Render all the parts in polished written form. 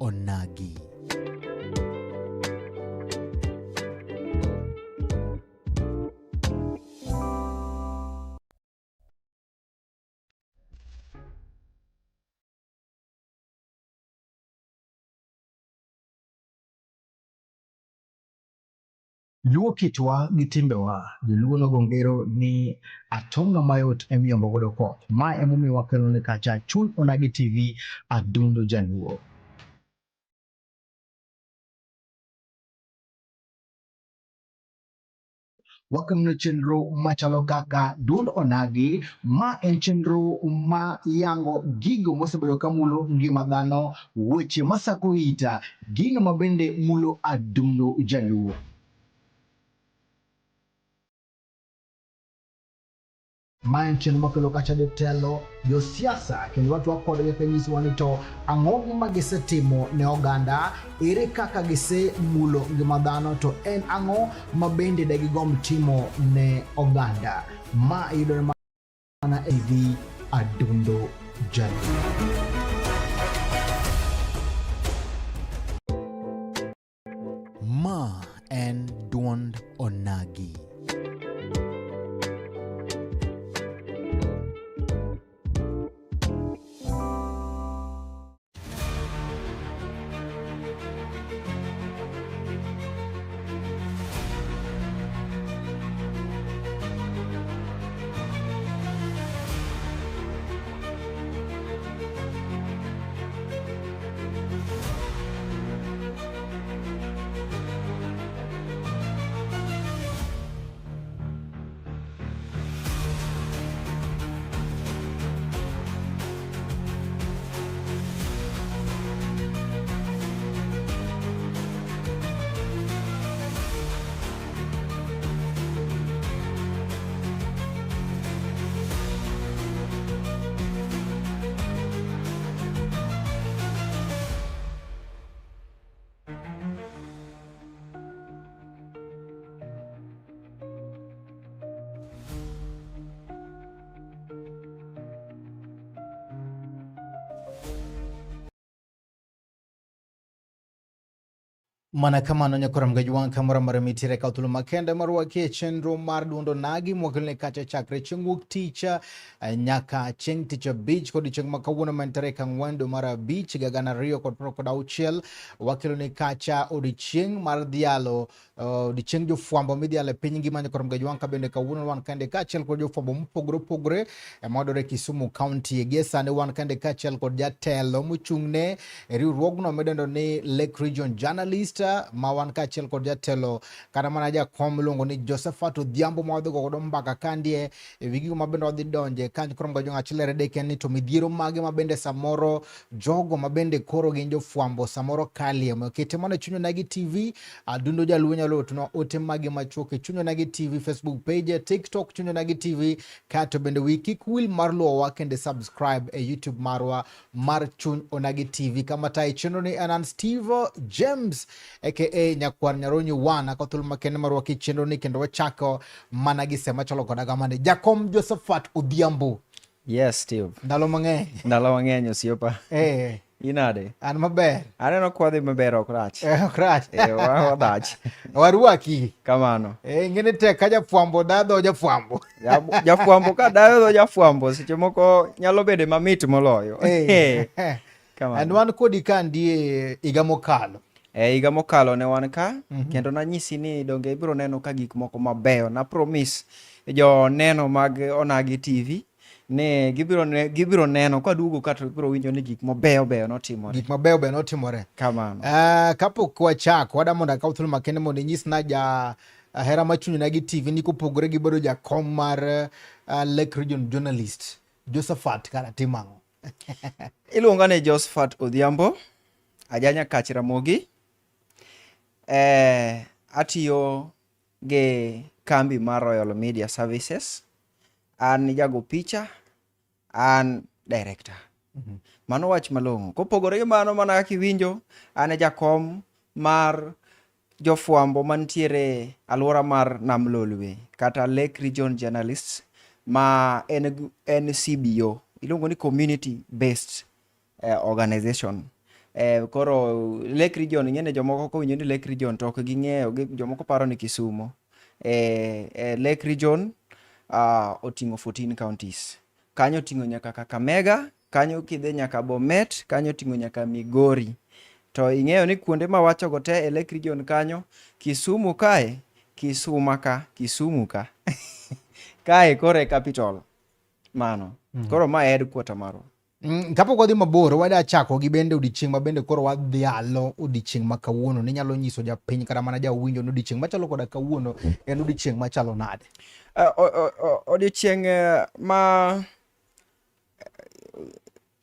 Onagi. Luo kitwa gi timbewa, joluo nogongero ni atonga mayot emiyombo godo koth. Ma emomiyo wakelo ne kacha Chuny Onagi TV adundo jaluo. Wakelo chenro machalo kaka Dund Onagi, ma en chenro ma yango gigo mosebedo kamulo ngima dhano, weche masako ita, gino mabende mulo adundo jaluo. Ma en chenro makelo kacha jotelo, josiasa, kendo watwa kodgi kanyisowa ni to ang'o ma gisetimo ne oganda, ere kaka gisemulo ngima dhano, to en ang'o ma bende degigomb timo ne oganda. Ma yudore mana e TV adundo jaluo. Ma en Dund Onagi. Mana kama nonya kuramgaji wan kamara maramitire kautulu makende marwa kie chenro mar Dund Onagi mwakilne kacha chakre chengwuk ticha nyaka cheng ticha beach kodi cheng makawuna mentere kangwendo mara beach gagana rio kod prokoda uchiel wakilne kacha odi cheng mar dialo di cheng jo fuambo midiale penyingi manya kuramgaji wan kabende kawuna wan kande kachel kod jo fuambo mpogre modore Kisumu County gesa ne wan kande kachel kod jatelo muchungne riurwogno medendo ni Lake Region Journalist ma wan kachiel kod jatelo kata mana jakom luongo ni Josephat Odhiambo ma wadhi godo mbaka kandie e wigi mabende wadhi donje kanyo koro mga jong achiel redeken ni to midhiero mage mabende samoro jogo mabende koro gin jofuambo samoro kalie mokete mana Chuny Onagi TV adundo jaluo nyalo tuna ote mage machuok e Chuny Onagi TV Facebook page, TikTok Chuny Onagi TV kato bende wiki will mar luo wakende subscribe e YouTube marwa mar Chuny Onagi TV kama tai chenro ni anan Steve James aka nyakwar nyaronyi wana kothul makene marwa chenro ni kendo wachako mana gi sema chalo kodaga mane jakom Josephat Odhiambo. Yes, Steve. Ndalo mang'eny. Ndalo mang'eny osiepa. Inade? An maber. Aneno kwadhi maber ok rach. Ok rach. Wadhach. Warwaki. Kamano. Ngene tek ka jafuambo dadho jafuambo. Jafuambo ka dadho jafuambo seche moko nyalo bede mamit moloyo. Kamano. And wan kodi kandi higa mokalo. Higa mokalo ne wan ka kendo nanyisi ni donge ibiro neno ka gik moko mabeyo na promise jo neno mag Onagi TV ne gibiro neno ka duogo kata ibiro winjo ni gik mabeyo notimore. Gik mabeyo notimore. Kamano. Kapok wachako wada mondo akaw thuolo makende mondo inyis na ja hera mar Chuny Onagi TV ni kopogore gi bedo jakom mar Lake Region Journalist Josephat kara timango. Iluonga ne Josephat Odhiambo ajanya kach Ramogi. Atiyo ge kambi mar Royal Media Services. An jago picha, an director. Mano wach malong'o. Kopogore gi mano mana kiwinjo, an jakom mar jofuambo mantiere alwora mar Nam Lolwe kata Lake Region Journalists ma en CBO. Iluongo ni Community Based Organization. Koro Lake Region ing'ene jomoko kowinjo ni Lake Region to ok ging'eyo, jomoko paro ni Kisumu. Lake Region oting'o 14 counties. Kanyo oting'o nyaka Kakamega, kanyo kidhi nyaka Bomet, kanyo oting'o nyaka Migori. To ing'eyo ni kuonde mawachogo te e Lake Region kanyo, Kisumu kae, Kisumu ka. Kae kore capital. Mano. Koro ma headquarter maro. Kapok wadhi mabor, wada chako gi bende odiochieng' ma bende koro wadhi alo odiochieng' ma kawuono. Ninyalo nyiso japiny kata mana jawinjo ni odiochieng' machalo koda kawuono en odiochieng' machalo nade?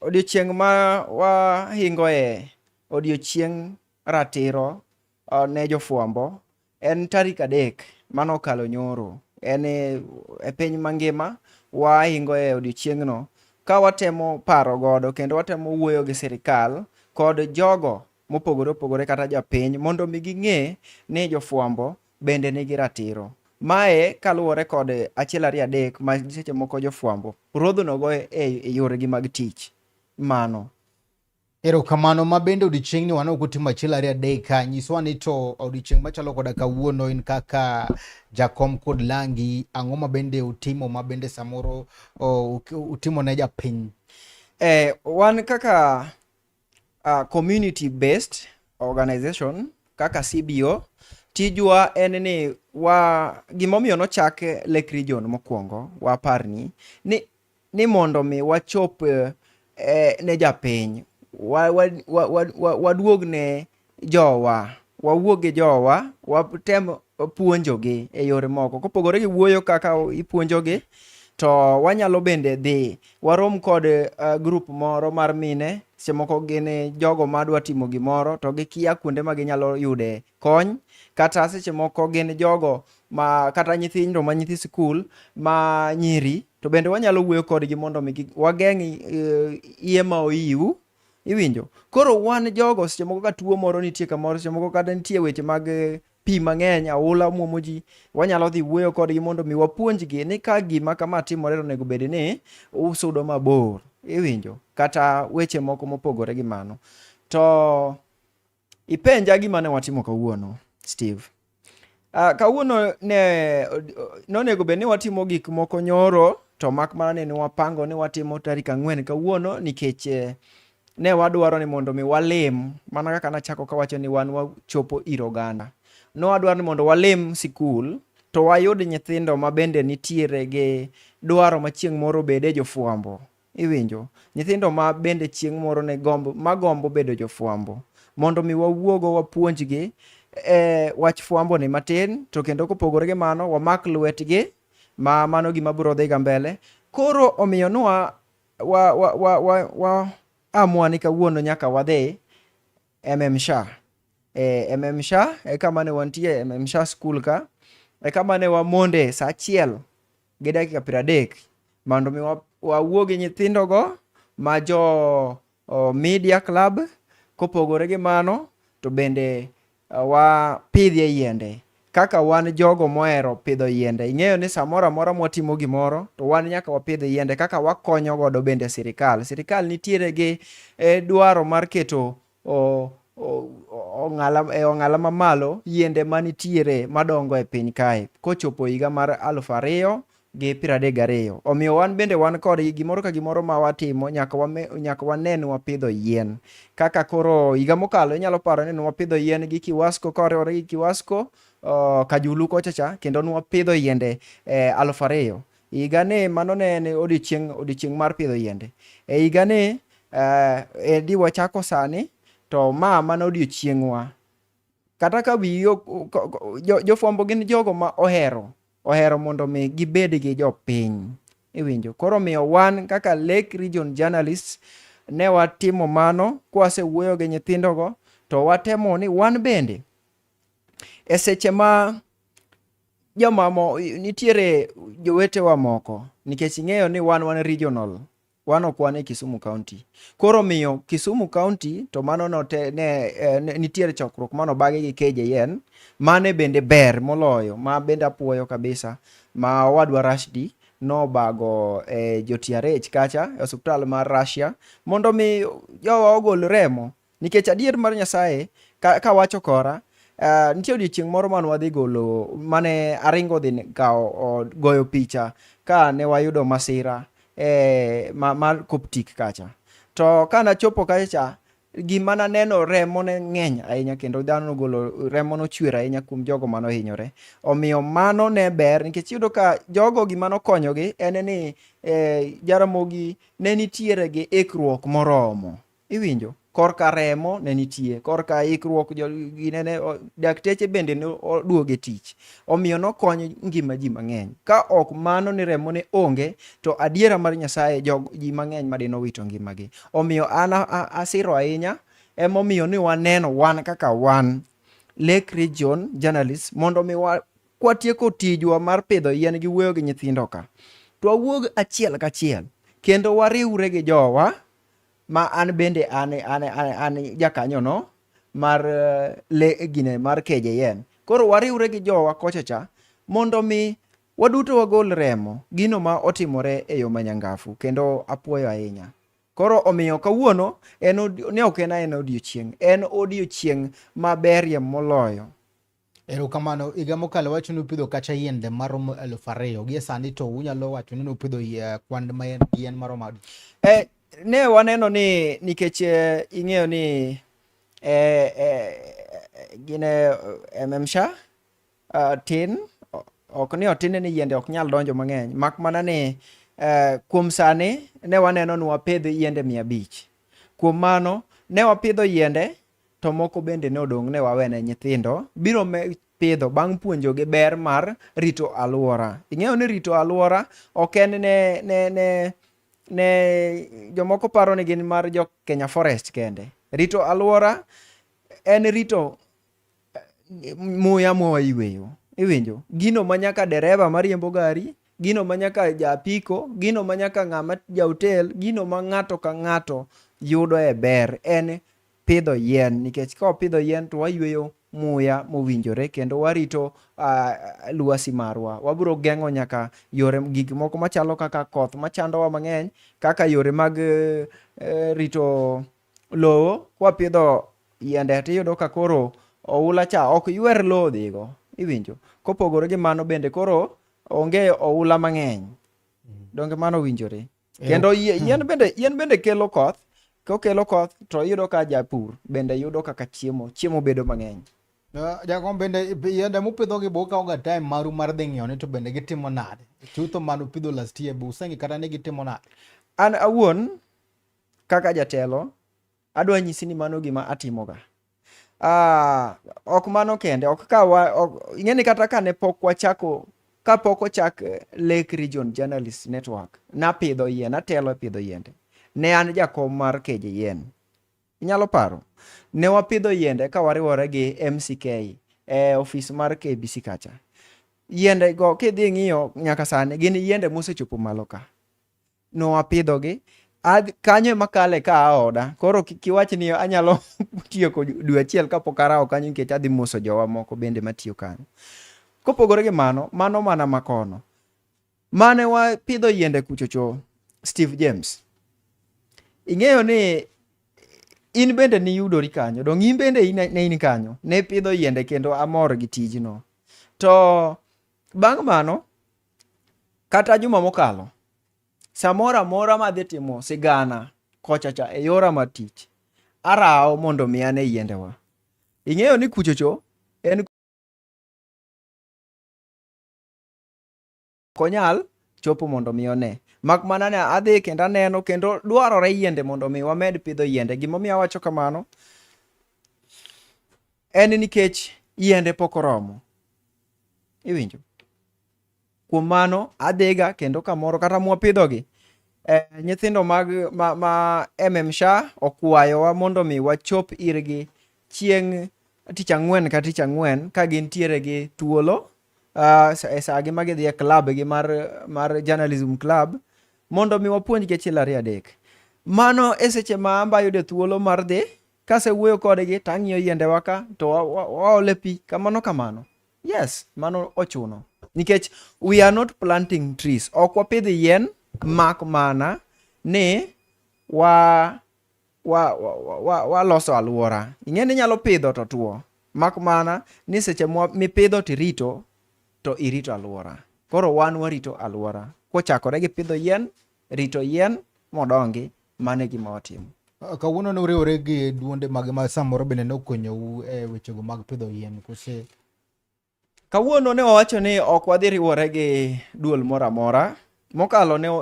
Odiochieng' ma wahingoe odiochieng' ratiro ne jofuambo en tarik 3 manokalo nyoro. En e piny mangima wahingoe odiochieng'no ka watemo paro godo kendo watemo wuoyo gi sirikal kod jogo mopogore opogore kata japiny mondo mi ging'e ni jofuambo bende nigi ratiro. Mae kaluwore kod 1, 2, 3 ma seche moko jofuambo rodhono go e yoregi mag tich. Mano. Erokamano ma bende odiochieng' ni wan ok utimo 1, 2, 3 ka. Nyiswa ni to odiochieng' machalo koda kawuono in kaka jakom kod langi, ang'o ma bende utimo ma bende samoro utimo ne japiny? Wan kaka community based organization kaka CBO, tijwa en ni gimomiyo nochak Lake Region mokwongo waparni ni mondo mi wachop ne japiny, waduog ne jowa, wawuog gi jowa, watem puonjogi e yore moko. Kopogore gi wuoyo kaka ipuonjogi, to wanyalo bende dhi warom kod group moro mar mine. Seche moko gin jogo madwa timo gimoro to gikia kuonde ma ginyalo yude kony, kata seche moko gin jogo ma kata nyithindo ma nyithi skul ma nyiri, to bende wanyalo wuoyo kodgi mondo mi wageng' iye ma oiw. Iwinjo? Koro wan jogo seche moko ka tuo moro nitie kamoro, seche moko kata nitie weche mag pi mang'eny, aula muomo ji, wanyalo dhi wuoyo kodgi mondo mi wapuonjgi ni ka gima kama timore onego bed ni usudo mabor. Iwinjo? Kata weche moko mopogore gi mano. To ipenja gima ne watimo kawuono, Steve. Kawuono nonego bed ni watimo gik moko nyoro, to mak mana ne wapango ni watimo tarik 4 kawuono nikech ne wadwaro ni mondo mi walim, mana kaka nachako kawacho ni wan wachopo ir oganda. No wadwaro ni mondo walim sikul, to wayud nyithindo ma bende nitiere gi dwaro ma chieng' moro bede jofuambo. Iwinjo? Nyithindo ma bende chieng' moro magombo bedo jofuambo. Mondo mi wawuogo wapuonjgi wach fuambo ni matin, to kendo kopogore gi mano wamak lwetgi, ma mano gima biro dhi ga mbele. Koro omiyo amua ni kawuono nyaka wadhi MMSHA. MMSHA e kama ne wantie, MMSHA school ka. E kama ne wamonde sa 1 gi dakika 30 mondo mi wawuo gi nyithindo go ma jo media club. Kopogore gi mano to bende wapidhie yiende kaka wan jogo mohero pidho yiende. Ing'eyo ni samoro amora mwatimo gimoro to wan nyaka wapidh yiende kaka wakonyo godo bende sirikal. Sirikal nitiere gi dwaro mar keto ong'ala mamalo yiende manitiere madongo e piny kae kochopo higa mar 2032. Omiyo wan bende wan kod gimoro ka gimoro ma watimo nyaka wanen wapidho yien. Kaka koro higa mokalo inyalo paro ni wapidho yien gi Kiwasco, koriwore gi Kiwasco Kajulu kochacha, kendo nwapidho yiende 2000. Higa ni mano ne en odiochieng' mar pidho yiende. E higa ni di wachako sani, to mano odiochieng'wa. Kata ka jofuambo gin jogo ma ohero mondo mi gibed gi jopiny. Iwinjo? Koro miyo wan kaka Lake Region journalists ne watimo mano, kwasewuoyo gi nyithindogo, to watemo ni wan bende e seche ma nitiere jowetewa moko, nikech ing'eyo ni wan regional, wan ok wan e Kisumu County. Koro miyo Kisumu County to mano nitiere chokruok manobagi gi KJN, mane bende ber moloyo, ma bende apuoyo kabisa, ma wadwa Rashdi nobago jo TRH kacha, osuptal mar Russia, mondo mi jowa ogol remo. nikech adier mar Nyasaye ka wacho kora, nitie odiochieng' moro mane wadhi golo, mane aringo dhi kawo goyo picha ka ne wayudo masira mar Koptik kacha. To ka nachopo kacha, gima naneno remo ne ng'eny ahinya, kendo dhano nogolo remo nochwer ahinya kuom jogo mano hinyore. Omiyo mano ne ber, nikech iyudo ka jogo gima nokonyogi en ni Jaramogi ne nitiere gi ikruok moromo. Iwinjo? Korka remo ne nitie, korka ikruok dakteche bende ne oduoge tich. Omiyo nokonyo ngima ji mang'eny. Ka ok mano ni remo ne onge, to adiera mar Nyasaye ji mang'eny madi nowito ngimagi. Omiyo an asiro ahinya, emomiyo ni waneno wan kaka wan Lake Region Journalists, mondo mi kwatieko tijwa mar pidho yien gi wuoyo gi nyithindo ka, to wawuog achiel kachiel kendo wariwre gi jowa, ma an bende an jakanyo no mar gine mar KJN. Koro wariwre gi jowa kochacha mondo mi waduto wagol remo gino ma otimore e yo manyangafu, kendo apuoyo ahinya. Koro omiyo kawuono ne ok en odiochieng', en odiochieng' maberie moloyo. Erokamano. Higa mokalo wacho ni upidho kacha yiende maromo 2,000. Gie sani to unyalo wacho ni upidho kwan yien maromo adi? Ne waneno ni nikech ing'eyo ni gine MMSHA tin, ok ni otin ni yiende ok nyal donjo mang'eny, mak mana ni kuom sani ne waneno ni wapidh yiende 500. Kuom mano ne wapidho yiende, to moko bende ne odong' ne wawene nyithindo biro pidho bang' puonjogi ber mar rito alwora. Ing'eyo ni rito alwora ok en ne jomoko paro ni gin mar jo Kenya Forest kende. Rito alwora en rito muya mwayweyo. Iwinjo? Gino manyaka dereva mariembo gari, gino manyaka japiko, gino manyaka ng'ama ja-hotel, gino ma ng'ato ka ng'ato yudo e ber en pidho yien. Nikech ka wapidho yien to wayweyo muya mowinjore, kendo warito lwasi marwa. Wabiro geng'o nyaka yore gik moko machalo kaka koth machandowa mang'eny, kaka yore mag rito lowo. Kwapidho yiende tiyudo ka koro oula cha ok ywer lowo dhigo. Iwinjo? Kopogore gi mano bende koro onge oula mang'eny. Donge mano winjore. Kendo yien bende kelo koth. Kokelo koth to yudo ka japur bende yudo kaka chiemo bedo mang'eny. Jakom, bende yiende mupidho gi boka oga time maru mar dhi ng'iyo to bende gitimo nade? Chutho manu pidho last year be useng'i kata ni gitimo nade? An awuon kaka jatelo adwa nyisi ni mano gima atimoga. Ok mano kende, ing'eni kata kapok ochak Lake Region Journalists Network, napidho yien, atelo e pidho yiende. Ne an jakom mar KJN. Inyalo paro? Ne wapidho yiende ka wariwore gi MCK e ofis mar KBC kacha. Yiende go kidhi ng'iyo nyaka sani gin yiende mosechopo malo ka. No wapidho gi. Kanyo ema kale ka aoda. Koro kiwach ni anyalo tieko dwe achiel kapok arawo kanyo, nikech adhi moso jowa moko bende matiyo kanyo. Kopogore gi mano mana makono. Mane wapidho yiende kuchocho Steve James. Ing'eyo ni in bende ni yudori kanyo. Dong' in bende ne in kanyo. Ne pidho yiende kendo amor gi tijno. To bang' mano, kata juma mokalo, samora mora madhi timo sigana kochacha e yora mar tich, arawo mondo mi ane yiendewa. Ing'eyo ni kuchocho en konyal chopo mondo mi one. Mak mana ne adhi kendo aneno, kendo dwarore yiende mondo mi wamed pidho yiende. Gimomiyo awacho kamano en nikech yiende pok oromo. Iwinjo? Kuom mano adhiga kendo kamoro kata mwapidhogi, nyithindo ma MMSHA okwayowa mondo mi wachop irgi chieng' tich ang'wen ka tich ang'wen ka gintiere gi thuolo e sagi ma gidhi e club gi mar journalism club, mondo mi wapuonjgi achiel 2 3. Mano e seche ma amba yude thuolo mar dhi, kasewuoyo kodgi tang'iyo yiendewa ka to waole pi kamano. Yes, mano ochuno. Nikech we are not planting trees. Ok wapidh yien mak mana ni waloso alwora. Ing'e ni nyalo pidho to tuo. Mak mana ni seche mipidho tirito to irito alwora. Koro wan warito alwora. Kochakore gi pidho yien, rito yien modongi, mane gima watimo. Kawuono ne uriwore gi duonde mag ma samoro bende nokonyou e wechego mag pidho yien kose? Kawuono ne wawacho ni ok wadhi riwore gi duol moro amora.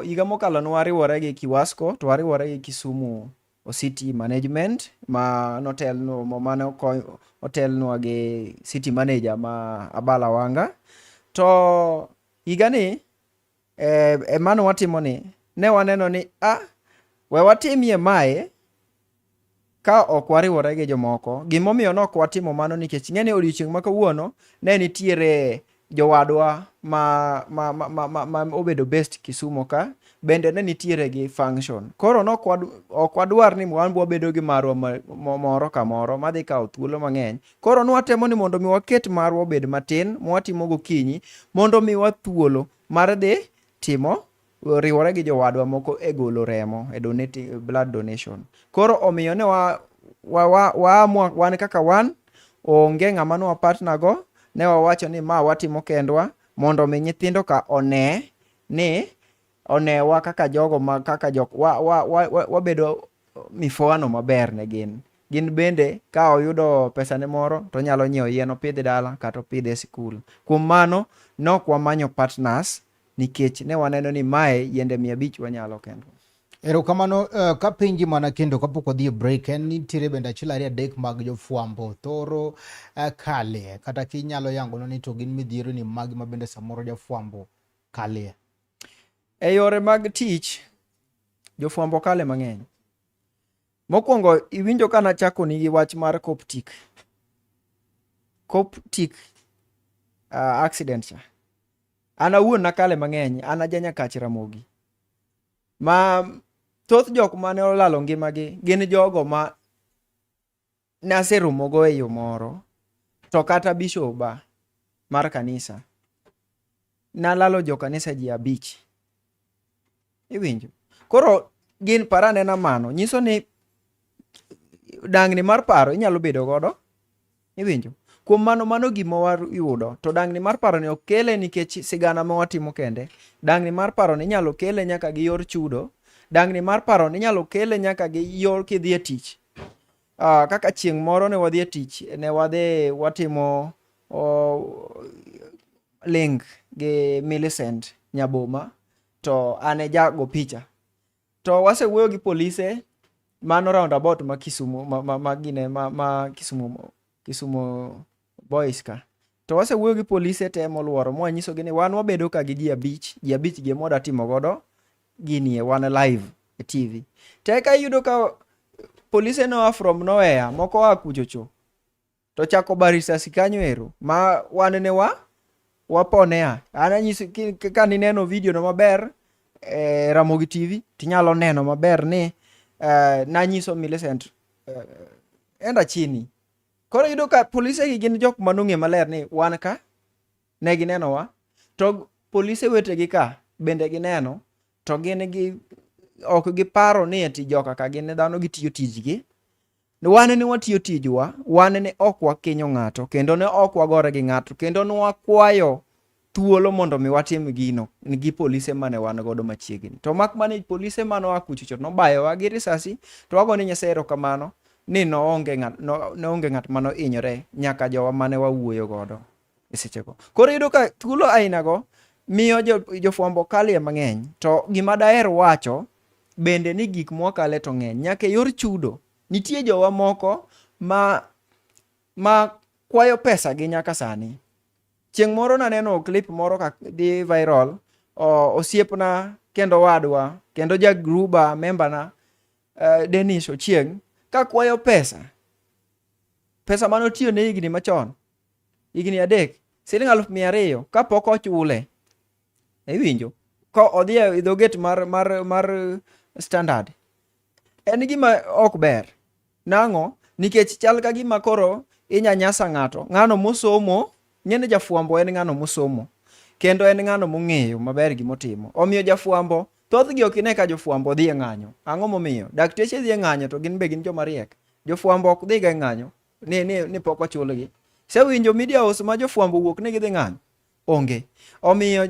Higa mokalo ne wariwore gi Kiwasco, to wariwore gi Kisumu City Management mane otelnwa gi City Manager ma Abala Wanga. To higani mane watimo ni ne waneno ni we watimie mae ka ok wariwore gi jomoko. Gimomiyo nok watimo mano nikech ng'eni odiochieng' ma kawuono ne nitiere jowadwa ma obedo best Kisumo ka bende ne nitiere gi function. Koro ok wadwar ni wan wabedo gi marwa moro ka moro madhi kawo thuolo mang'eny. Koro nwatemo ni mondo mi waket marwa obed matin mwatimo gokinyi mondo mi wathuolo mar dhi timo riwore gi jowadwa moko e golo remo e blood donation. Koro omiyo ne waamua wan kaka wan onge ng'ama ne wapatna go, ne wawacho ni ma watimo kendwa mondo mi nyithindo ka onewa kaka jogo wabedo mifano maber ne gin bende ka oyudo pesane moro to nyalo nyiewo yien opidh dala kata opidh e sikul. Kuom mano nok wamanyo partners nikech ne waneno ni mae yiende 500 wanyalo kendo. Erokamano. Ka penji mana kendo kapok wadhi e break, en nitiere bende achiel ariyo adek mag jofwambo thoro kale kata kinyalo yangono ni to gin midhiero ni magi ma bende samoro jofwambo kale e yore mag tich. Jofwambo kale mang'eny. Mokwongo iwinjo kana chako ni gi wach mar Coptic accident cha. An awuon nakale mang'eny, an aja Nyakach Ramogi. Ma thoth jok mane olalo ngimagi gin jogo ma naseromogo e yo moro, to kata bishoba mar kanisa nalalo jo kanisa ji 5. Iwinjo? Koro gin parane na mano nyiso ni dangni mar paro inyalo bedo godo. Iwinjo? Kuom mano gima wayudo, to dangni mar paro ni ok kele nikech sigana ma watimo kende. Dangni mar paro ni inyalo kele nyaka gi yor chudo. Dangni mar paro ni inyalo kele nyaka gi yor kidhi e tich. Kaka chieng' moro ne wadhi e tich, ne watimo link gi Millicent Nyaboma, to ane jago picha. To wasewuoyo gi polise mano roundabout ma Kisumu Kisumu Boys ka. To wasewuoyo gi polise te moluoro mwanyisogi ni wan wabedo ka gi ji 5 gi moda timo godo gini wan live e TV. Teka iyudo ka polise no from nowhere moko wa kuchocho to chako barisa sikanyo ero ma wan ne waponea. Ananyisi ka nineno video no maber Ramogi TV tinyalo neno maber ni nanyiso Millicent enda chini. Koro iyudo ka polise gi gin jok manong'e maler ni wan ka ne ginenowa, to polise wetegi ka bende gineno, to ok giparo ni ati joka ka gin dhano gitiyo tijgi. Wan ne watiyo tijwa, wan ne ok wakinyo ng'ato, kendo ne ok wagore gi ng'ato, kendo ne wakwayo thuolo mondo mi watim gino gi polise mane wan godo machiegni. To mak mane polise mane wakuchocho nobayowa gi risasi, to wago ni Nyasaye erokamano ni onge ng'at mano hinyore nyaka jowa mane wawuoyo godo e sechego. Koro iyudo ka thuolo aina go miyo jofwambo kale mang'eny. To gima daher wacho bende ni gik mwakale to ng'eny. Nyaka yor chudo. Nitie jowa moko ma kwayo pesa gi nyaka sani. Chieng' moro naneno clip moro ka dhi viral, osiepna kendo wadwa kendo jagruba member na Dennis Ochieng' ka kwayo pesa mano tiyo ne higni machon, higni 3, siling 200,000 ka pok ochule. Iwinjo? Ka odhi e dhoget mar Standard. En gima ok ber. Nang'o? Nikech chal ka gima koro inyanyasa ng'ano mosomo. Ng'ene jafwambo en ng'ano mosomo, kendo en ng'ano mong'eyo maber gimotimo. Omiyo jafwambo thothgi ok ine ka jofwambo dhi e ng'anyo. Ang'o momiyo? Dakteche dhi e ng'anyo to gin be gin joma riek. Jofwambo ok dhi ga e ng'anyo ni pok ochulgi. Sewinjo media house ma jofwambo wuok ni gidhi ng'anyo? Onge. Omiyo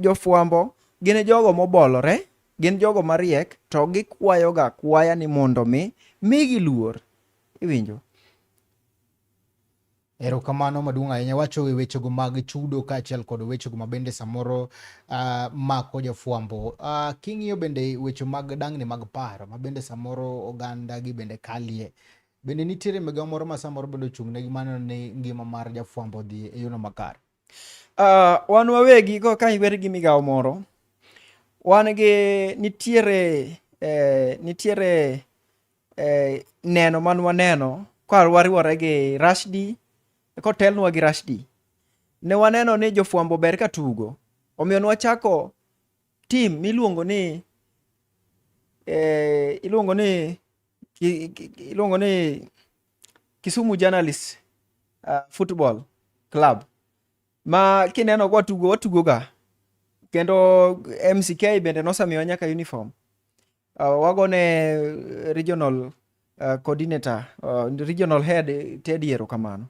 jofwambo gin jogo mobolore, gin jogo mariek, to gikwayo ga kwaya ni mondo migi luor. Iwinjo? Erokamano maduong' ahinya. Wacho wechego mag chudo kaachiel kod wechego mabende samoro mako jofwambo. King'iyo bende weche mag dang'ni mag paro mabende samoro oganda gi bende kalie. Bende nitiere migao moro ma samoro bende ochung'negi maneno ni ngima mar jafwambo dhi e yono makare. Wan wawegi ka iwer gi migao moro, wan gi nitiere neno man waneno ka wariwore gi Rashdi, kotelnwa gi Rashdi. Ne waneno ni jofwambo ber ka tugo. Omiyo nwachako team miluongo ni Kisumu Journalist Football Club. Ma kineno kwa watugo ga. Kendo MCK bende nosamiwa nyaka uniform. Wagone regional coordinator, regional head Teddy erokamano.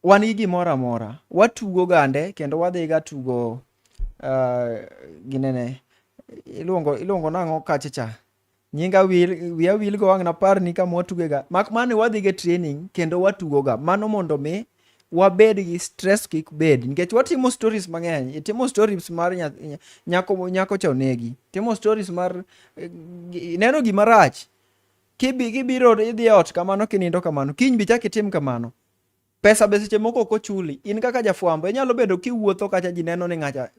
Wan gi gimoro amora. Watugo gande kendo wadhi ga tugo ginene. Iluongo nang'o kachacha. Nyinga wiya wil go wang' na parni kama watuge ga. Mak mane wadhi ga training kendo watugo ga. Mano mondo mi wabed gi stress kik bed. Nikech watimo stories mang'eny. Itimo stories mar nyako cha onegi. Timo stories mar neno gima rach. Kibiro idhi ot kamano kinindo kamano. Kiny bi chak itim kamano. Pesa be seche moko kochuli. In kaka jafwambo inyalo bedo kiwuotho kacha ji neno ni ng'acha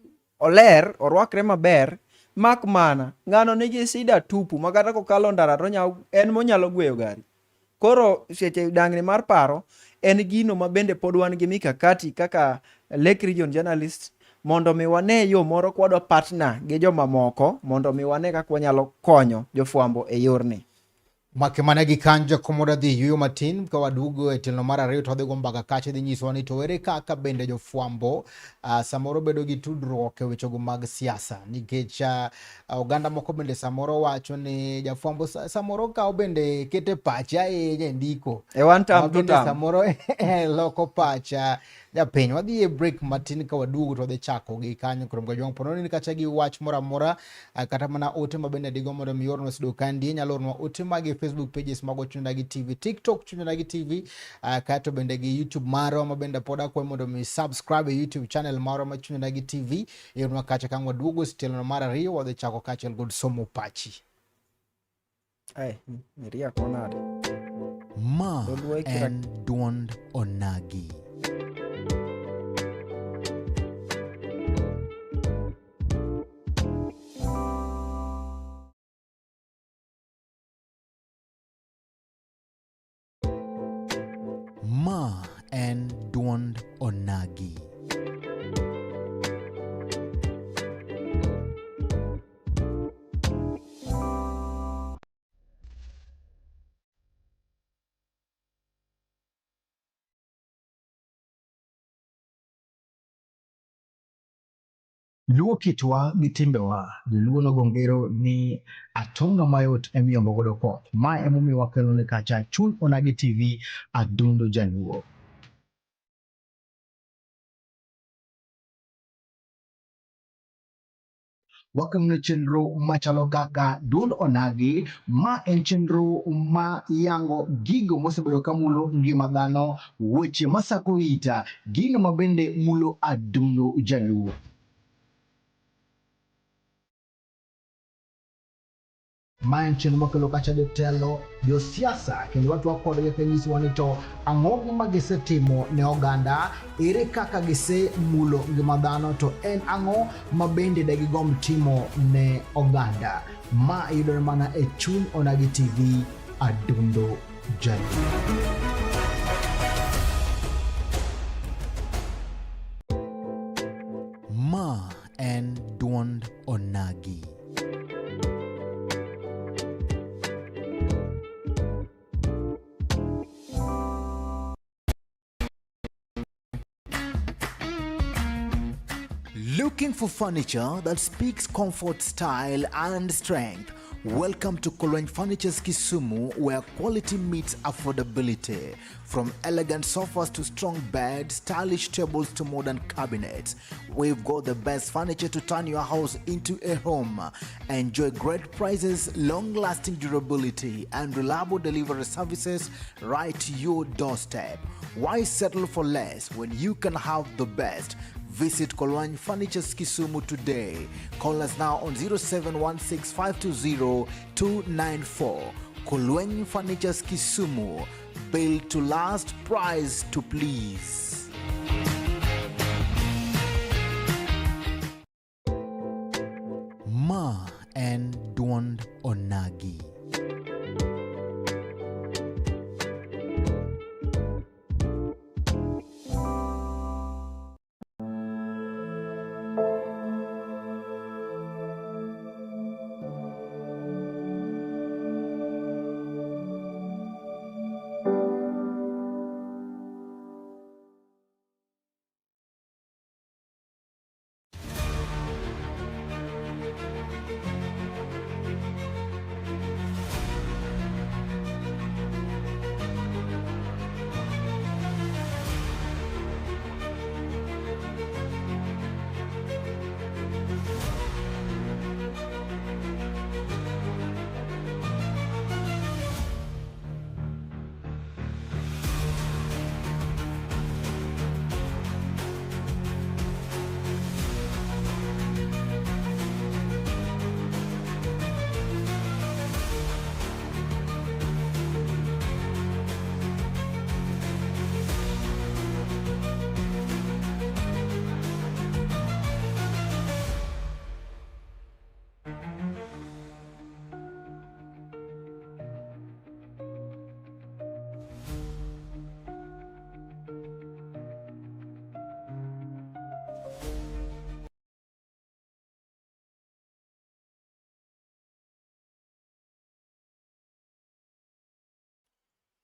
oler, orwakre maber, mak mana ng'ano nigi sida tupu makata kokalo ndara to en monyalo gweyo gari. Koro seche dang'ni mar paro en gino ma bende pod wan gi mikakati kaka Lake Region Journalist mondo mi wane yo moro kwadwa partner gi joma moko mondo mi wane kaka wanyalo konyo jofwambo e yorni. Make mana gi kanjo komoda dhi yuyo matin ka wadugo e tilno mar ariyo to wadhi go mbaka kache dhi nyiso ni to ere kaka bende jofwambo samoro bedo gi tudruok e wechego mag siasa nikech oganda moko bende samoro wacho ni jafwambo samoro kawo bende kete pacha ahinya e ndiko e one time bende samoro loko pacha japiny. Wadhi e break matin ka wadugo to wadhi chako gi kanyo kurom gajwang' pononi ni kacha gi wach moro amora kata mana ote ma bende digo mondo mi ornwa sido kandi nyalo ornwa ote mag Facebook pages mago Chunyanagi TV, TikTok Chunyanagi TV, kato bende gi YouTube maro ma bende poda kwa mondo mi subscribe YouTube channel maro ma Chunyanagi TV yornwa kacha kangwa dugo stilo mar ariyo wadhi chako kacha god somo pachi. Miria konade. Ma en duond onagi. Ma en duond onagi. Luo kitwa gi timbewa, Joluo nogo ngero ni atonga mayot emiyombo godo koth. Ma emomiyo wakelo ne kacha Chuny Onagi TV, adundo jaluo. Wakelo ne chenro machalo kaka Duond Onagi, ma en chenro ma yango gigo mosebedo kamulo ngima dhano, weche masako ita, gino mabende mulo adundo jaluo. Ma en chenro makelo kacha jotelo, josiasa, kendo watwa kodgi kanyisowa ni to ang'o gima gisetimo ne oganda, ere kaka gisemulo ngima dhano, to en ang'o ma bende degigomb timo ne oganda. Ma yudore mana e Chuny Onagi TV, adundo jaluo. Ma en duond onagi. Looking for furniture that speaks comfort, style, and strength? Welcome to Kolweny Furniture's Kisumu, where quality meets affordability. From elegant sofas to strong beds, stylish tables to modern cabinets, we've got the best furniture to turn your house into a home. Enjoy great prices, long-lasting durability, and reliable delivery services right to your doorstep. Why settle for less when you can have the best? Visit Kolweny Furniture's Kisumu today. Call us now on 0716-520-294. Kolweny Furniture's Kisumu. Built to last, price to please. Ma and Dwond Onagi.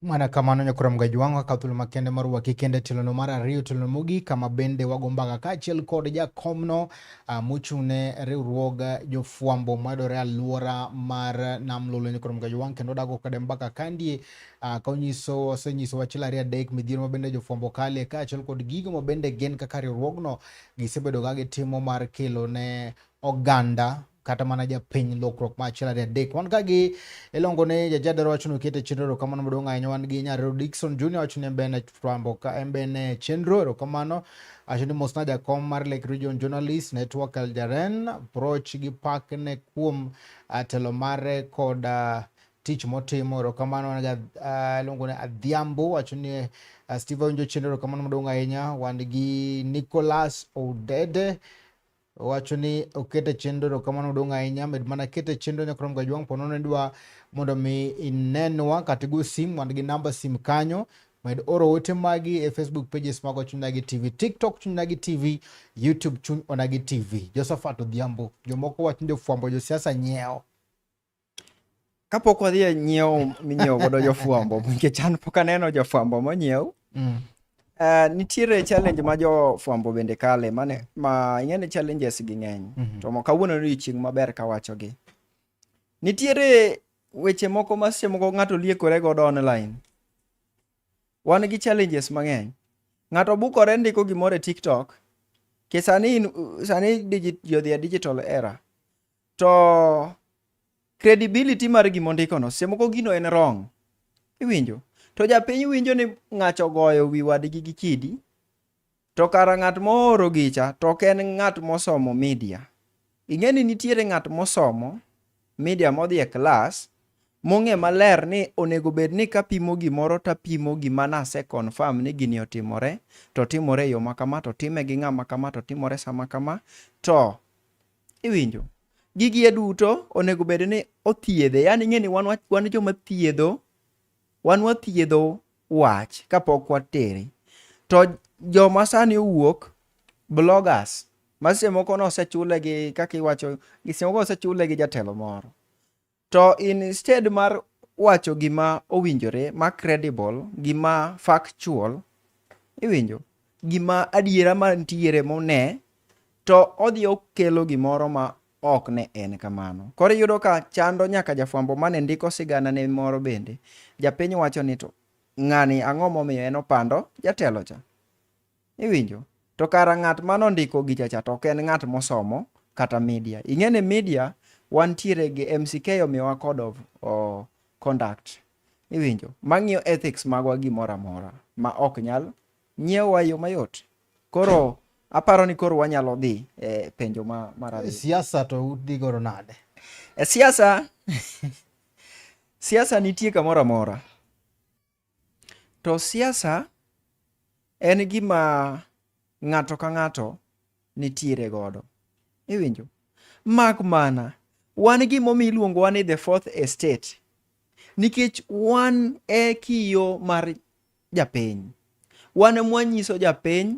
Mana kamano nyakura mgaji wangu akathulu makende maru wakikende tilono mara rio tilono mugi kama bende wagombaga kachiel kod jakomno muchune riwruoga jofuambo madore aluora mar namlolo nyakura mgaji wangu kendo dago kade mbaka kandie kaunyiso wachiel ariyo adek midhiero mabende jofuambo kale kachiel kod gigo mabende gen kaka riwruogno gisebedo ga gitimo mar kelo ne oganda kata mana japiny lokruok machiel ariyo adek. Wan kagi ilongo ne jajadaro wachono kete chenro kamano maduong' ahinya. Wan gi Nyarero Dickson Junior wachone mbene fwambo ka mbene chenro kamano achoni mosna jakom mar Lake Region Journalist Network Eljaren approach gi pak ne kuom telo mare kod tich motimo kamano ilongo ne Adhiambo wachoni Steve Onjo chenro kamano maduong' ahinya. Wan gi Nicholas Odede wachoni okete chenro kamano maduong' ahinya. Med mana kete chenro nyakoro mgaji wangu ponono idwa mondo mi inenwa katigo sim. Wan gi namba sim kanyo. Med oro ote magi e Facebook pages mago Chuny Onagi TV, TikTok Chuny Onagi TV, YouTube Chuny Onagi TV. Josephat Odhiambo, jomoko wachni jofuambo josiasa nyiewo. Kapok wadhi nyiewo minyiewo godo jofuambo nikech an pok aneno jofuambo monyiew. Nitiere challenge ma jofuambo bende kale ma ing'ene challenges gi ng'eny. To mo kawuono ni chieng' maber kawachogi. Nitiere weche moko ma seche moko ng'ato liekore godo online. Wan gi challenges mang'eny. Ng'ato bukore ndiko gimoro e TikTok. Sani jodhi digital era. To credibility mar gimondikono seche moko gino en wrong. Iwinjo? To japiny winjo ni ng'acho goyo wi wadgi gi kidi. To kara ng'at mooro gicha to ok en ng'at mosomo media. Ing'eni nitiere ng'at mosomo media modhi e klas mong'e maler ni onego bed ni kapimo gimoro tapimo gima nase confirm ni gini otimore, to timore yo makama, to time gi ng'ama kama, to timore sama kama. To iwinjo, gigi duto onego bed ni othiedhe. Yani ing'eni wan joma thiedho, wan wathiedho wach kapok watere. To joma sani owuok bloggers masemo moko nosechule gi kaka iwacho gisemo osechule gi jatelo moro. To instead mar wacho gima owinjore, ma credible, gima factual, iwinjo, gima adiera mantiere mone, to odhi okelo gimoro ma ok ne en kamano. Koro iyudo ka chando nyaka jafwambo mane ndiko sigana ne moro bende. Japiny wacho ni to ng'ani ang'o momiyo en opando jatelo cha. Iwinjo? To kara ng'at manondiko gicha cha to ok en ng'at mosomo kata media. Ing'ene media wantiere gi MCK omiyowa code of conduct. Iwinjo? Mang'iyo ethics magwa gimoro amora ma ok nyal nyiewa yo mayot. Koro aparo ni koro wanyalo dhi penjo mar siasa to udhi goro nade? Siasa nitie kamoro amora. To siasa en gima ng'ato ka ng'ato nitiere godo. Iwinjo? Mak mana wan gimomi iluongo wa ni the fourth estate. Nikech wan e kiyo mar japiny. Wan mwanyiso japiny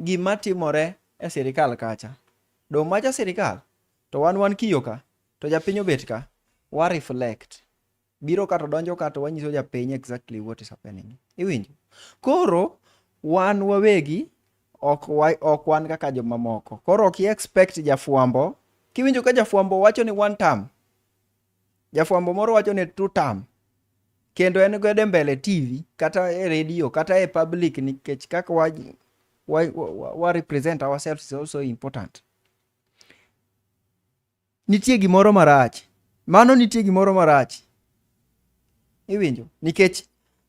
gima timore e sirikal kacha. Dong' macha sirikal to wan kiyo ka to japiny obet ka wa reflect. Biro ka to donjo ka to wanyiso japiny exactly what is happening. Iwinjo? Koro wan wawegi ok wan kaka joma moko. Koro ok expect jafwambo. Kiwinjo ka jafwambo wacho ni one term. Jafwambo moro wacho ni 2 term. Kendo en godo mbele TV kata e radio kata e public nikech kaka wa represent ourselves is also important. Nitie gimoro marach. Mano nitie gimoro marach. Iwinjo? Nikech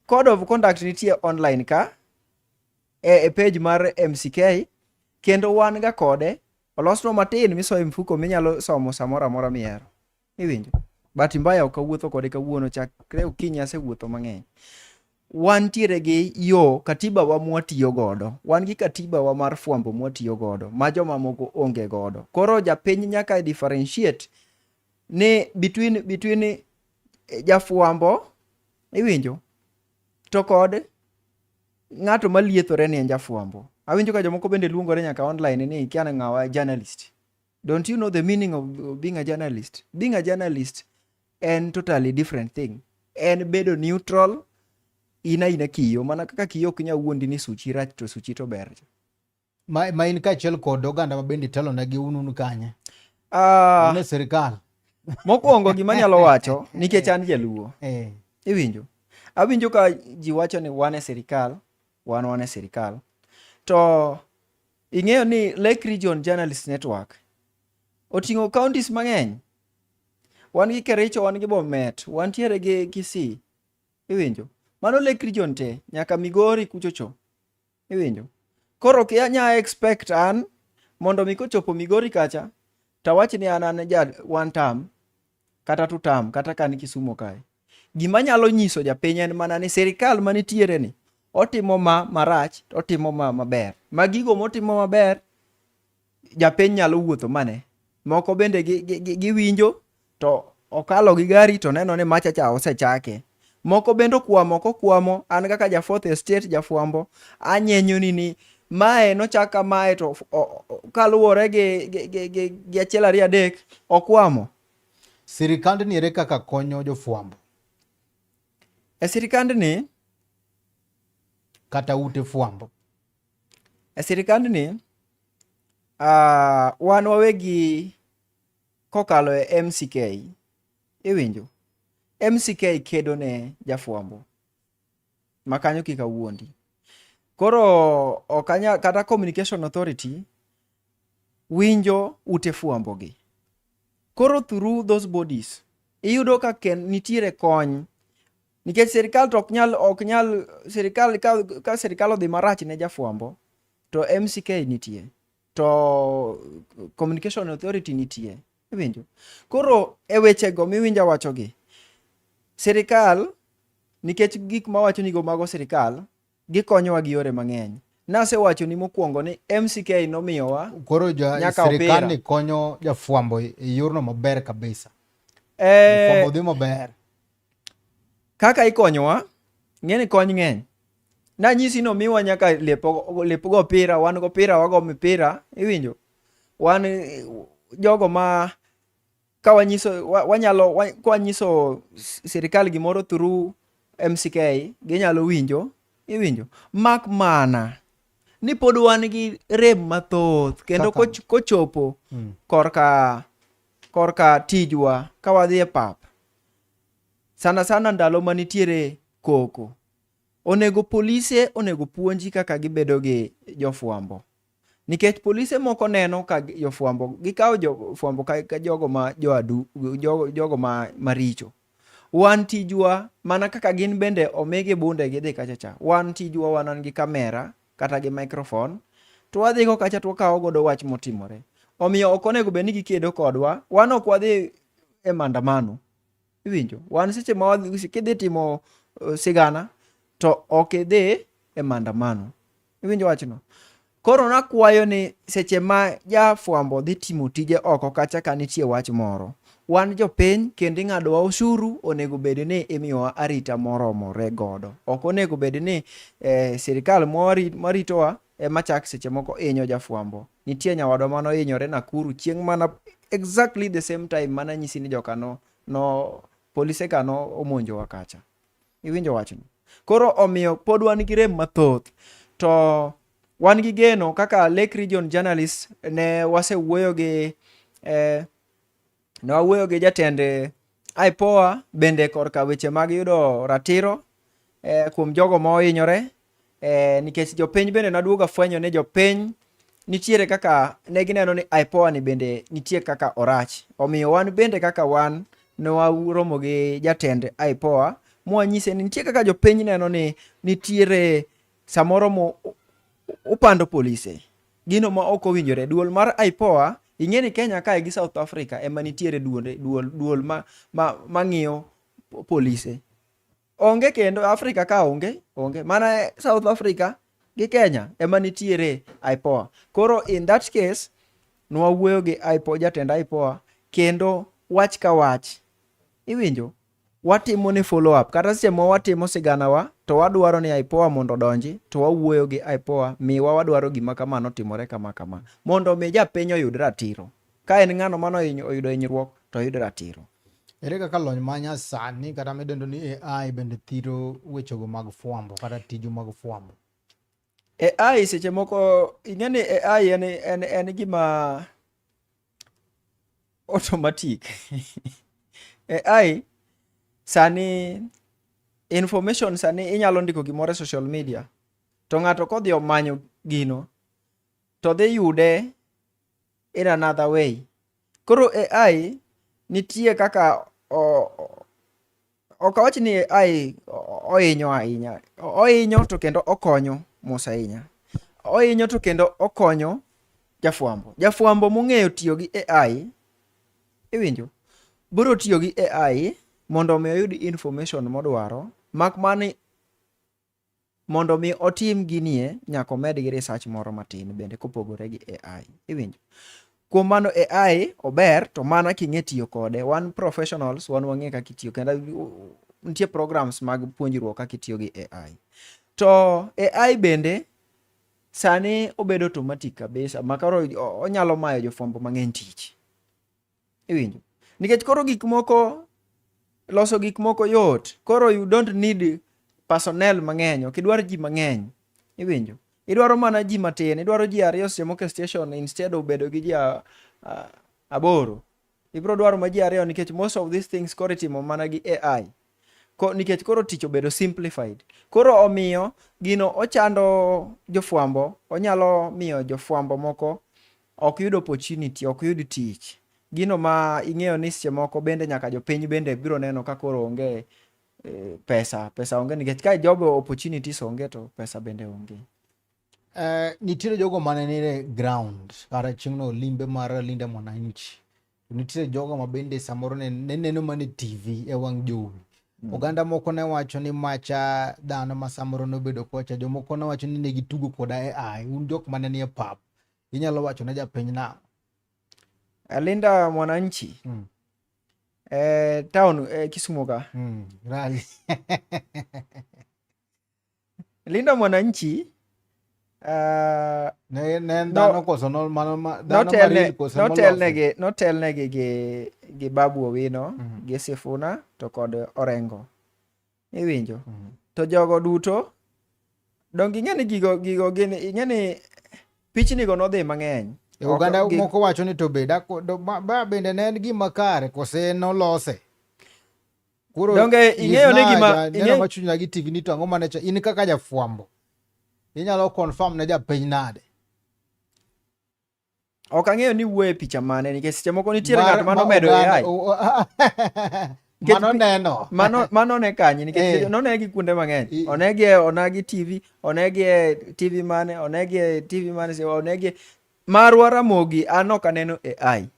code of conduct nitie online ka e page mar MCK kendo wan ga kode olosno matin misoe mfuko minyalo somo samora amora mihero. Iwinjo? Bahati mbaya ok awuotho kode kawuono chakre okinyi asewuotho mang'eny. Wantiere gi yo katiba wa mwatiyo godo. Wan gi katiba wa mar fwambo mwatiyo godo ma joma moko onge godo. Koro japiny nyaka differentiate ni between jafwambo, iwinjo, to kod ng'ato maliethore ni en jafwambo. Awinjo ka jomoko bende luongore nyaka online ni kiana ng'awa journalist. Don't you know the meaning of being a journalist? Being a journalist en totally different thing. En bedo neutral, ina kiyo, mana kaka kiyo ok nyal wuondi ni suchi rach to suchi to ber. Ma in kaachiel kod oganda ma bende telo negi unu kanye? Ne sirikal. Mokwongo gima nyalo wacho nikech an jaluo. Iwinjo? Awinjo ka ji wacho ni wan e sirikal, wan e sirikal. To ing'eyo ni Lake Region Journalist Network oting'o counties mang'eny. Wan gi Kericho, wan gi Bomet, wantiere gi Kisii. Iwinjo? Mano Lake Region te, nyaka Migori kuchocho. Iwinjo? Koro nya expect an mondo mi kochopo Migori kacha, tawach ni an ja 1 term kata 2 term kata kan Kisumo kae. Gima nyalo nyiso japiny en mana ni sirikal manitiere ni otimo marach, otimo maber. Magigo motimo maber japiny nyalo wuotho mane. Moko bende giwinjo to okalo gi gari to neno ni machacha osechake. Moko bende kwamo an kaka ja fourth estate jafwambo anyenyo ni mae nochaka mae to kaluwore gi achiel ariyo adek okwamo. Sirikand ni ere kaka konyo jofwambo? E sirikand ni kata ute fwambo? E sirikand ni wan wawegi kokalo e MCK. Iwinjo? MCK kedo ne jafwambo. Makanyo kika wuondi. Koro okanya kata Communication Authority winjo ute fwambo gi. Koro through those bodies iyudo ka nitiere kony. Nikech sirikal to ok nyal sirikal ka sirikal odhi marach ne jafwambo to MCK nitie. To Communication Authority nitie. Iwinjo? Koro e weche go miwinja wacho gi. Sirikal nikech gik ma wacho ni go mago sirikal gikonyowa gi yore mang'eny. Nasewacho ni mokwongo ni MCK nomiyowa koro sirikal ni konyo jafwambo e yorno maber kabisa. Fwambo dhi maber. Kaka ikonyowa, ng'eni kony ng'eny. Nanyisi no miwa nyaka lepo opira, wan go opira, wago mipira, iwinjo? Wan jogo ma kawanyiso sirikal gimoro through MCK, ginyalo winjo, iwinjo? Mak mana ni pod wan gi rem mathoth kendo kochopo korka tijwa ka wadhi e pap sana ndalo manitiere koko, onego polise onego puonji kaka gibedo gi jofwambo, nikech polise moko neno ka jofwambo gikawo jofwambo ka jogo ma jogo maricho. Wan tijwa mana kaka gin bende omigi bunde gidhi kachacha, wan tijwa wan gi kamera kata gi microphone, to wadhi go kacha to wakawo godo wach motimore. Omiyo ok onego bed ni gikedo kodwa, wan ok wadhi e maandamano, iwinjo, wan seche ma kidhi timo sigana to ok idhi e maandamano, iwinjo wachno. Koro nakwayo ni seche ma jafwambo dhi timo tije oko kacha ka nitie wach moro, wan jopiny kendo ing'adowa osuru, onego bed ni imiyowa arita moromore godo. Ok onego bed ni sirikal maritowa machak seche moko hinyo jafwambo. Nitie nyawadwa mano hinyore Nakuru chieng' mana exactly the same time mana nyisi ni joka polise ka omonjowa kacha, iwinjo wachno. Koro omiyo pod wan gi rem mathoth, to wan gi geno kaka Lake Region Journalist ne wasewuoyo gi jatend IPOA bende korka weche mag yudo ratiro kuom jogo ma ohinyore, nikech jopiny bende naduoga fwenyo ni jopiny nitiere kaka ne gineno ni IPOA ni bende nitie kaka orach. Omiyo wan bende kaka wan ne waromo gi jatend IPOA mwanyise ni nitie kaka jopiny neno ni nitiere samoro upando polise, gino ma ok owinjore. Duol mar IPOA, ing'eni Kenya kae gi South Africa ema nitiere duol ma ng'iyo polise. Onge kendo Africa ka onge mana South Africa gi Kenya ema nitiere IPOA. Koro in that case nwawuoyo gi IPOA, jatend IPOA, kendo wach ka wach, iwinjo, watimo ne follow up. Kata seche ma watimo sigana wa to wadwaro ni IPOA mondo donji, to wawuoyo gi IPOA, miwa wadwaro gima kamano timore kama mondo mi japiny oyud ratiro. Ka en ng'ano mano oyudo hinyruok to oyud ratiro. Ere kaka lony ma nyasani kata midendo ni AI bende thiro wechego mag fwambo kata tiju mag fwambo? AI seche moko ing'eni AI en gima automatic. AI sani information sani inyalo ndiko gimoro e social media, to ng'ato kodhi omanyo gino to dhi yude in another way. Koro AI nitie kaka ok awach ni AI ohinyo ahinya, ohinyo to kendo okonyo mos ahinya. Ohinyo to kendo okonyo jafwambo mong'eyo tiyo gi AI, iwinjo, biro tiyo gi AI mondo mi oyud information modwaro, mak mani mondo mi otim ginie nyaka omed gi research moro matin bende kopogore gi AI, iwinjo. Kuom mano AI ober to mana king'e tiyo kode. Wan professionals wan wang'e kaka itiyo, kendo nitie programs mag puonjruok kaka itiyo gi AI. To AI bende sani obedo automatic kabisa, makaro onyalo mayo jofwambo mang'eny tich, iwinjo. Nikech koro loso gik moko yot. Koro you don't need personnel mang'eny, ok idwar ji mang'eny, iwinjo. Idwaro mana ji matin, idwaro ji 2 seche moko e station instead of bedo gi ji 8. Ibiro dwaro ma ji 2 nikech most of these things koro itimo mana gi AI. Nikech koro tich obedo simplified. Koro omiyo gino ochando jofwambo, onyalo miyo jofwambo moko ok yud opportunity, ok yud tich. Gino ma ing'eyo ni seche moko bende nyaka jopiny bende biro neno ka koro onge pesa onge, nikech ka job opportunities onge to pesa bende onge. Nitiere jogo mane nire ground kata chieng'no limbe mar Linda Mwananchi. Nitiere jogo ma bende samoro ne neno mana TV e wang' jowi. Oganda moko ne wacho ni macha dhano ma samoro nobedo kocha, jomoko ne wacho ni ne gitugo koda AI. Un jok mane nie pap, inyalo wacho ne japiny na Linda Mwananchi town Kisumu ka. Rally. Linda Mwananchi dhano koso notelnegi gi Babu Owino, gi Sifuna to kod Orengo, iwinjo. To jogo duto Dong ing'eni gigo gin ing'eni pichni go nodhi mang'eny. Oganda moko wacho ni to ba bende ne en gima kare kose nolose. Kuro donge ing'eyo ni gima neno machunya gi TV ni to ang'o mane in kaka jafwambo inyalo confirm ne japiny nade? Ok ang'eyo ni wuoye picha mane nikech seche moko nitiere ng'at mano medo AI. Mano ne kanye nikech nonegi kuonde mang'eny. Onegi TV, onegi TV mane, onegi TV mane, onegi marwa Ramogi an ok aneno AI.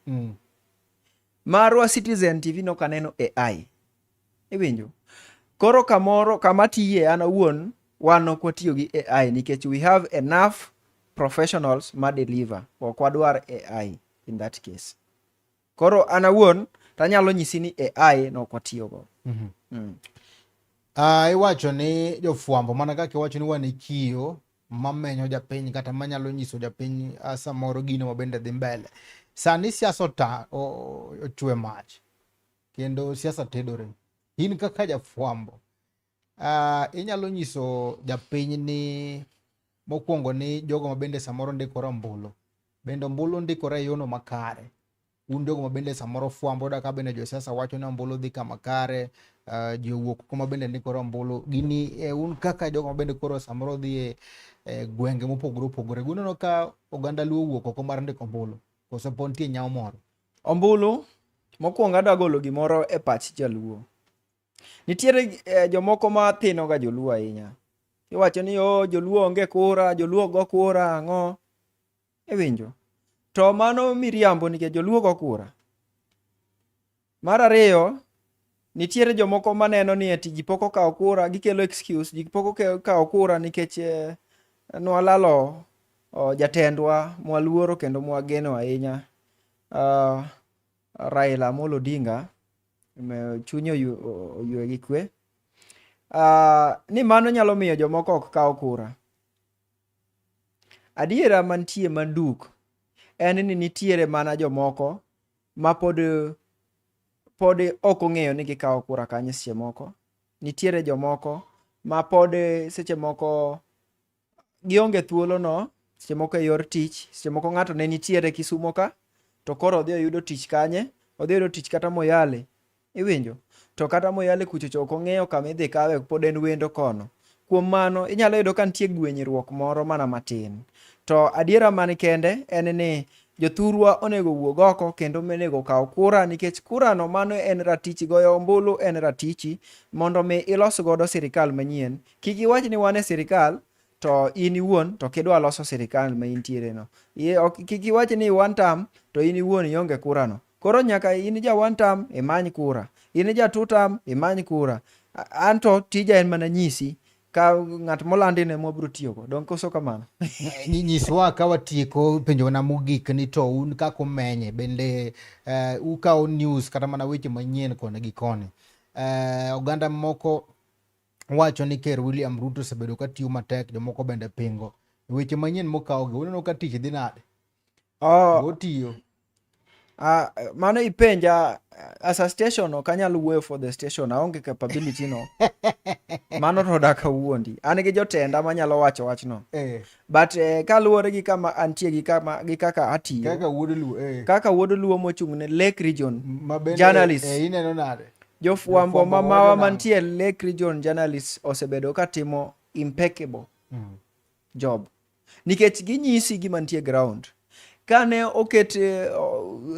Marwa Citizen TV nok aneno AI. Iwinjo? Koro kamoro kama tiye an awuon wan ok watiyo gi AI nikech we have enough professionals ma deliver. Ok wadwar AI in that case. Koro an awuon tanyalo nyisi ni AI nok watiyo go. Iwacho ni jofwambo mana kaka iwacho ni wan e kiyo mamenyo japiny kata manyalo nyiso japiny samoro gino mabende dhi mbele. Sani siasa ochwe mach kendo siasa tedore. In kaka jafwambo inyalo nyiso japiny ni mokwongo ni jogo mabende samoro ndikore ombulu bende ombulu ndikore e yono makare. Un jogo mabende samoro fwambo da ka bende josiasa wacho ni ombulu dhi kama kare, ji owuok kuma bende ndikore ombulu. Gini un kaka jogo mabende koro samoro dhi gwenge mopogore opogore. Guneno ka oganda Luo wuok oko mar ndiko ombulu kose po nitie nyao moro? Ombulu mokwongo adwa golo gimoro e pach jaluo. Nitiere jomoko ma thino ga joluo ahinya. Iwacho ni joluo onge kura, joluo go kura ang'o. Iwinjo? To mano miriambo nikech joluo go kura. Mar ariyo, nitiere jomoko maneno ni ati ji pok okawo kura, gikelo excuse, ji pok okawo kura nikech nwalalo jatendwa mwaluoro kendo mwageno ahinya. Raila Amolo Odinga chunye oyue gi kwe. Ni mano nyalo miyo jomoko ok kawo kura. Adiera mantie manduk en ni nitiere mana jomoko ma pod ok ong'eyo ni gikawo kura kanyo seche moko. Nitiere jomoko ma pod seche moko gionge thuolo no, seche moko e yor tich, seche moko ng'ato ne nitiere Kisumo ka, to koro odhi oyudo tich kanye, odhi oyudo tich kata Moyale. Iwinjo? To kata Moyale kuchocho ok ong'eyo kama idhi kawe, pod en wendo kono. Kuom mano inyalo yudo ka nitie gwenyruok moro mana matin. To adiera man kende en ni jothurwa onego wuog oko kendo onego kaw kura nikech kura no mano en ratichi, goyo ombulu en ratichi mondo mi ilos godo sirikal manyien. Kik iwach ni wan e sirikal to in iwuon to kidwa loso sirikal ma intiere no. Kik iwach ni one term to in iwuon ionge kura no. Koro nyaka in ja one term imany kura, in ja two term imany kura. Anto tija en mana nyisi ka ng'at molandi ne mwabro tiyogo. Donk koso kamano. Nyiswa ka watieko penjo na mogik ni to un kako menye bende ukawo news kata mana weche manyien kone gi kone. Oganda moko wacho ni Ker William Ruto sebedo ka tiyo matek, jomoko bende pingo. Weche manyien mokawo gi uneno ka tich dhi nade? Otiyo. Mano ipenja as a station ok anyalo wuoyo for the station, aonge capability no. Mano to daka wuondi. An gi jotenda manyalo wacho wachno. But kaluwore gi kama antie gi kaka atiyo. Kaka wuod Luo mochung' ne Lake Region journalist. Ineno nade? Jofwambo mamawa mantie Lake Region journalist osebedo ka timo impeccable job. Nikech ginyisi gima nitie ground. Kane oket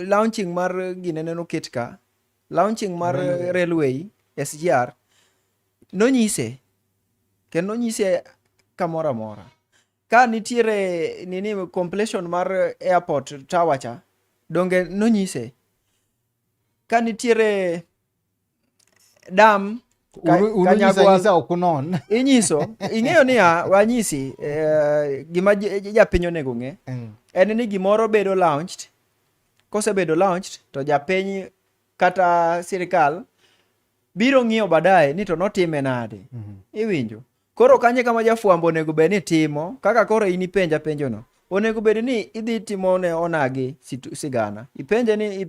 launching mar ginene oket ka, launching mar railway SGR, nonyise, kendo nonyise kamora mora. Ka nitiere nini completion mar airport tower cha, donge nonyise. Ka nitiere dam Unonyisa okunon. Inyiso, ing'eyo niya wanyisi gima japiny onego ng'e. En ni gimoro bedo launched, kosebedo launched to japiny kata sirikal biro ng'iyo baadaye ni to notime nade. Iwinjo? Koro kanye kama jafwambo onego bed ni timo, kaka koro in ipenja penjono, onego bed ni idhi timo ne onagi sigana. Ipenje ni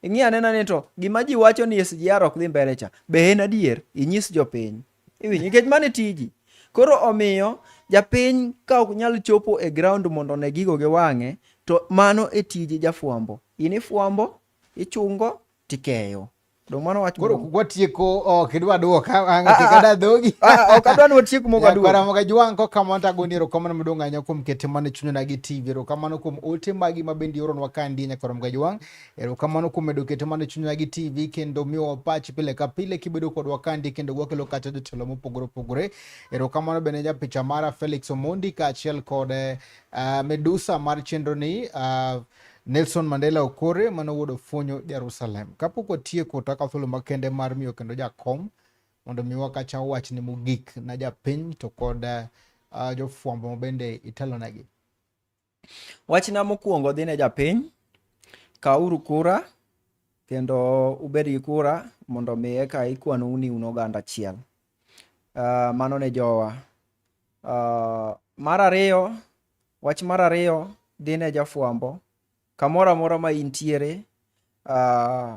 ing'i anena ni to gima ji wacho ni SGR ok dhi mbele cha, be en adier? Inyis jopiny. Iwinjo? Nikech mane tiji. Koro omiyo japiny ka ok nyal chopo e ground mondo ne gigo gi wang'e, to mano e tije jafwambo. In ifwambo, ichungo, tikeyo. Dong mano wach Koro malong'o. kwatieko ok idwa duoka ang' kik ada dhogi. Ok adwa ni watiek moga duogo. Nyakwara Moga Jwang' kokamano tagoni erokamano maduong' ahinya kuom kete mane chunyna gi TV. Erokamano kuom ote magi ma bende ioronwa kandi Nyakwara Moga Jwang'. Erokamano kuom medo kete mane chunyna gi TV kendo miyowa pachi pile ka pile kibedo kodwa kandi kendo wakelo kata jotelo mopogore opogore. Erokamano bende japicha mara Felix Omondi kaachiel kod Medusa mar chenro ni Nelson Mandela Okore manowuodo fuonyo Jerusalem. Kapok watieko to akawo thuolo makende mar miyo kendo jakom mondo mi wakacha wach ni mogik na japiny to kod jofwambo bende itelonegi. Wachna mokwongo dhi ne japiny, kauru kura kendo ubed gi kura mondo mi eka ikwanou ni un oganda achiel. Mano ne jowa. Wach mar ariyo dhi ne jafwambo, kamoro amora ma intiere,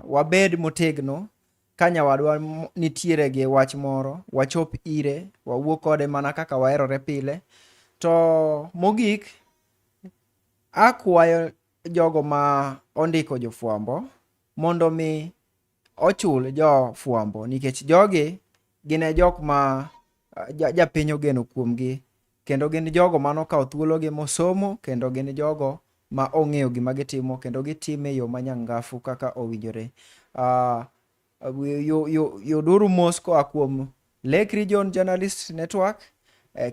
wabed motegno. Ka nyawadwa nitiere gi wach moro, wachop ire, wawuo kode mana kaka waherore pile. To mogik, akwayo jogo ma ondiko jofwambo mondo mi ochul jofwambo, nikech jogi gin e jok ma japiny ogeno kuomgi, kendo gin jogo manokawo thuologi mosomo, kendo gin jogo ma ong'eyo gima gitimo, kendo gitime e yo manyangafu kaka owinjore. Yuduru mos koa kuom Lake Region Journalist Network,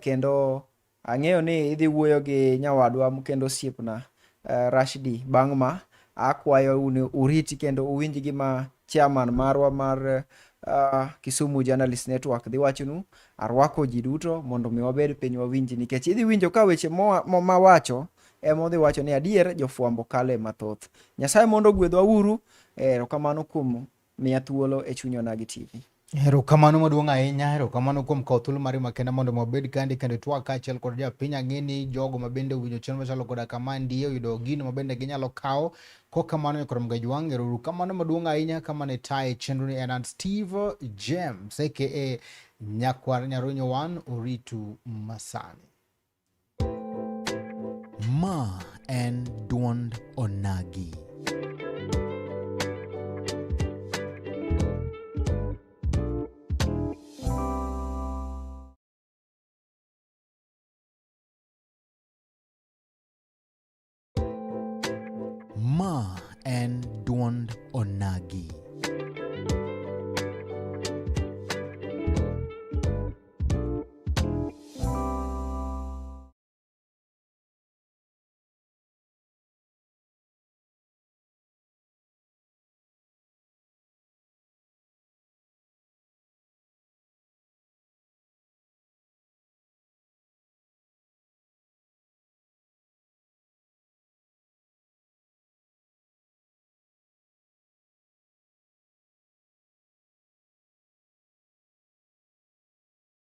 kendo ang'eyo ni idhi wuoyo gi nyawadwa kendo osiepna Rashidi bang' ma. Akwayo uriti kendo uwinj gima chairman marwa mar Kisumu Journalist Network dhi wachonu. Arwako ji duto mondo mi wabed piny wawinji, nikech idhi winjo ka weche mawacho ema dhi wacho ni adier jofwambo kale mathoth. Nyasaye mondo gwedhwa uru. Erokamano kuom miya thuolo e chuny Onagi TV. Erokamano maduong' ahinya. Erokamano kuom kawo thuolo mari makende mondo wabed kandi kendo twak kaachiel kod japiny. Ang'eni jogo mabende owinjo chenro machalo koda kama ndiye oyudo gino mabende ginyalo kawo. Kokamano Nyakwara Moga Jwang', erokamano maduong' ahinya kama ne tae chenro ni en Steve James aka Nyakwar Nyarunyo 1 Oritu Masani. Ma en duond Onagi. Ma en duond Onagi.